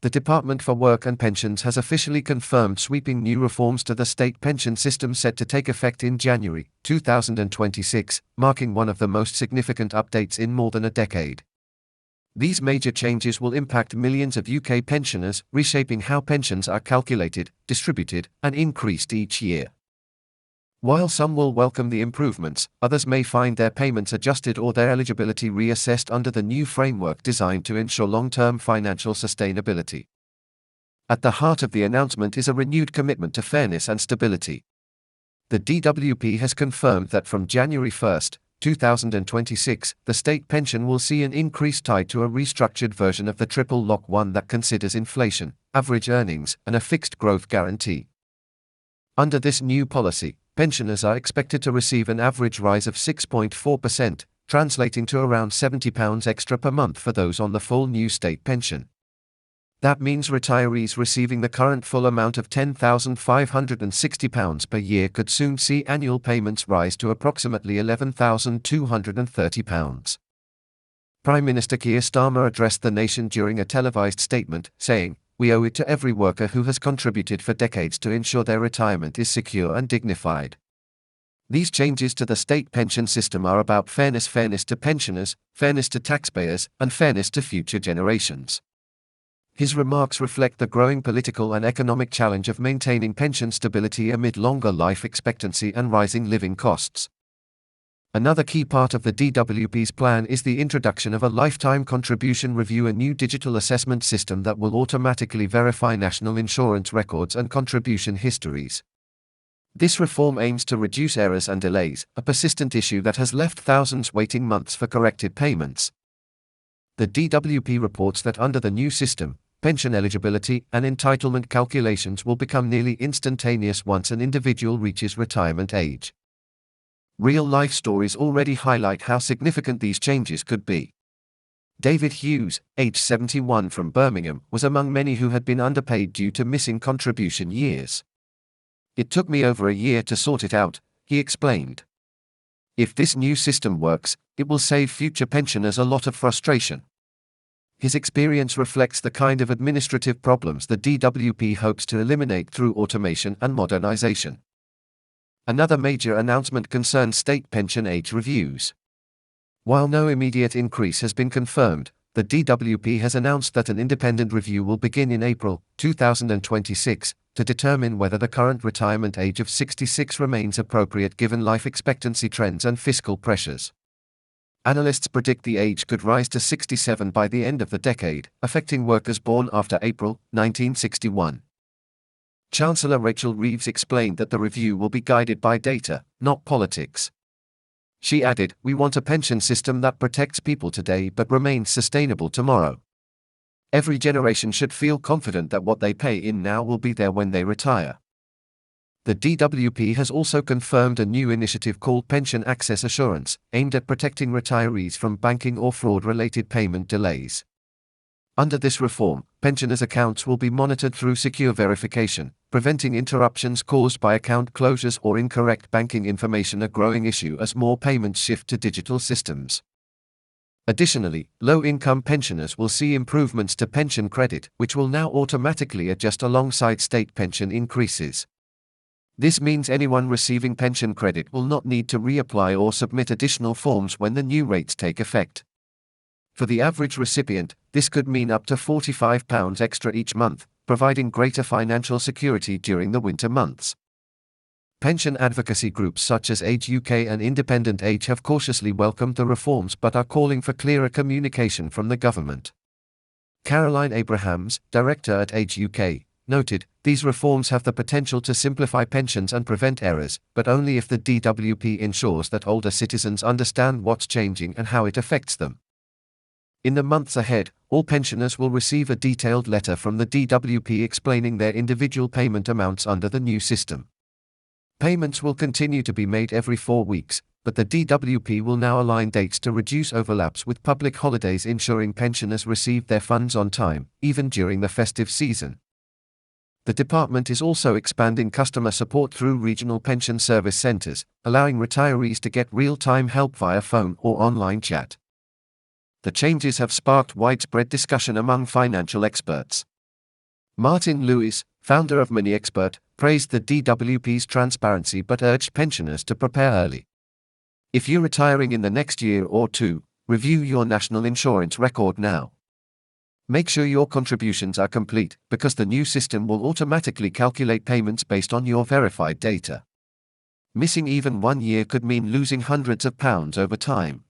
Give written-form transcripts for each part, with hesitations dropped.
The Department for Work and Pensions has officially confirmed sweeping new reforms to the state pension system set to take effect in January 2026, marking one of the most significant updates in more than a decade. These major changes will impact millions of UK pensioners, reshaping how pensions are calculated, distributed, and increased each year. While some will welcome the improvements, others may find their payments adjusted or their eligibility reassessed under the new framework designed to ensure long-term financial sustainability. At the heart of the announcement is a renewed commitment to fairness and stability. The DWP has confirmed that from January 1, 2026, the state pension will see an increase tied to a restructured version of the triple lock, one that considers inflation, average earnings, and a fixed growth guarantee. Under this new policy, pensioners are expected to receive an average rise of 6.4%, translating to around £70 extra per month for those on the full new state pension. That means retirees receiving the current full amount of £10,560 per year could soon see annual payments rise to approximately £11,230. Prime Minister Keir Starmer addressed the nation during a televised statement, saying, "We owe it to every worker who has contributed for decades to ensure their retirement is secure and dignified." These changes to the state pension system are about fairness to pensioners, fairness to taxpayers, and fairness to future generations. His remarks reflect the growing political and economic challenge of maintaining pension stability amid longer life expectancy and rising living costs. Another key part of the DWP's plan is the introduction of a lifetime contribution review, a new digital assessment system that will automatically verify national insurance records and contribution histories. This reform aims to reduce errors and delays, a persistent issue that has left thousands waiting months for corrected payments. The DWP reports that under the new system, pension eligibility and entitlement calculations will become nearly instantaneous once an individual reaches retirement age. Real-life stories already highlight how significant these changes could be. David Hughes, age 71, from Birmingham, was among many who had been underpaid due to missing contribution years. "It took me over a year to sort it out," he explained. "If this new system works, it will save future pensioners a lot of frustration." His experience reflects the kind of administrative problems the DWP hopes to eliminate through automation and modernization. Another major announcement concerns state pension age reviews. While no immediate increase has been confirmed, the DWP has announced that an independent review will begin in April 2026 to determine whether the current retirement age of 66 remains appropriate given life expectancy trends and fiscal pressures. Analysts predict the age could rise to 67 by the end of the decade, affecting workers born after April 1961. Chancellor Rachel Reeves explained that the review will be guided by data, not politics. She added, "We want a pension system that protects people today but remains sustainable tomorrow. Every generation should feel confident that what they pay in now will be there when they retire." The DWP has also confirmed a new initiative called Pension Access Assurance, aimed at protecting retirees from banking or fraud-related payment delays. Under this reform, pensioners' accounts will be monitored through secure verification, preventing interruptions caused by account closures or incorrect banking information, a growing issue as more payments shift to digital systems. Additionally, low-income pensioners will see improvements to pension credit, which will now automatically adjust alongside state pension increases. This means anyone receiving pension credit will not need to reapply or submit additional forms when the new rates take effect. For the average recipient, this could mean up to £45 extra each month, providing greater financial security during the winter months. Pension advocacy groups such as Age UK and Independent Age have cautiously welcomed the reforms but are calling for clearer communication from the government. Caroline Abrahams, director at Age UK, noted, "These reforms have the potential to simplify pensions and prevent errors, but only if the DWP ensures that older citizens understand what's changing and how it affects them." In the months ahead, all pensioners will receive a detailed letter from the DWP explaining their individual payment amounts under the new system. Payments will continue to be made every 4 weeks, but the DWP will now align dates to reduce overlaps with public holidays, ensuring pensioners receive their funds on time, even during the festive season. The department is also expanding customer support through regional pension service centers, allowing retirees to get real-time help via phone or online chat. The changes have sparked widespread discussion among financial experts. Martin Lewis, founder of MoneyExpert, praised the DWP's transparency but urged pensioners to prepare early. If you're retiring in the next year or two, review your national insurance record now. Make sure your contributions are complete, because the new system will automatically calculate payments based on your verified data. Missing even 1 year could mean losing hundreds of pounds over time.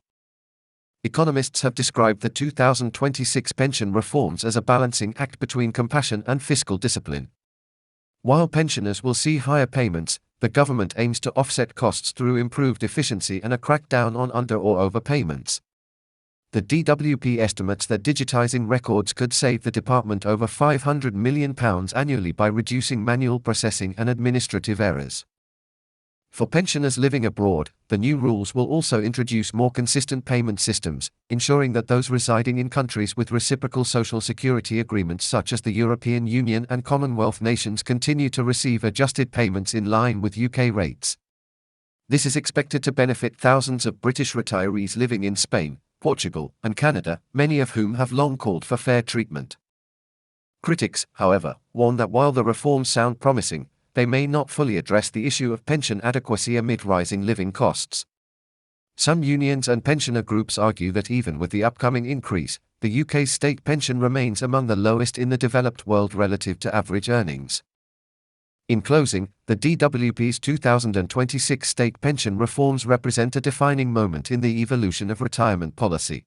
Economists have described the 2026 pension reforms as a balancing act between compassion and fiscal discipline. While pensioners will see higher payments, the government aims to offset costs through improved efficiency and a crackdown on under- or overpayments. The DWP estimates that digitizing records could save the department over £500 million annually by reducing manual processing and administrative errors. For pensioners living abroad, the new rules will also introduce more consistent payment systems, ensuring that those residing in countries with reciprocal social security agreements such as the European Union and Commonwealth nations continue to receive adjusted payments in line with UK rates. This is expected to benefit thousands of British retirees living in Spain, Portugal, and Canada, many of whom have long called for fair treatment. Critics, however, warn that while the reforms sound promising, they may not fully address the issue of pension adequacy amid rising living costs. Some unions and pensioner groups argue that even with the upcoming increase, the UK's state pension remains among the lowest in the developed world relative to average earnings. In closing, the DWP's 2026 state pension reforms represent a defining moment in the evolution of retirement policy.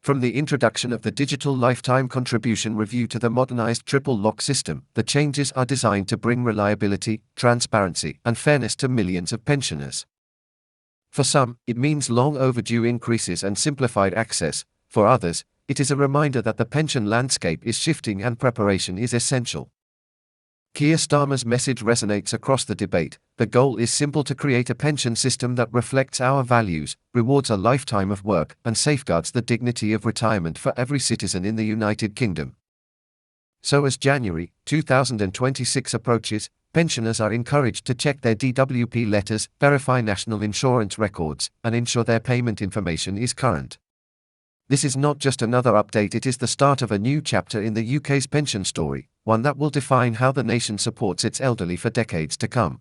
From the introduction of the digital lifetime contribution review to the modernized triple lock system, the changes are designed to bring reliability, transparency, and fairness to millions of pensioners. For some, it means long overdue increases and simplified access. For others, it is a reminder that the pension landscape is shifting and preparation is essential. Keir Starmer's message resonates across the debate. The goal is simple: to create a pension system that reflects our values, rewards a lifetime of work, and safeguards the dignity of retirement for every citizen in the United Kingdom. So as January 2026 approaches, pensioners are encouraged to check their DWP letters, verify national insurance records, and ensure their payment information is current. This is not just another update, it is the start of a new chapter in the UK's pension story, one that will define how the nation supports its elderly for decades to come.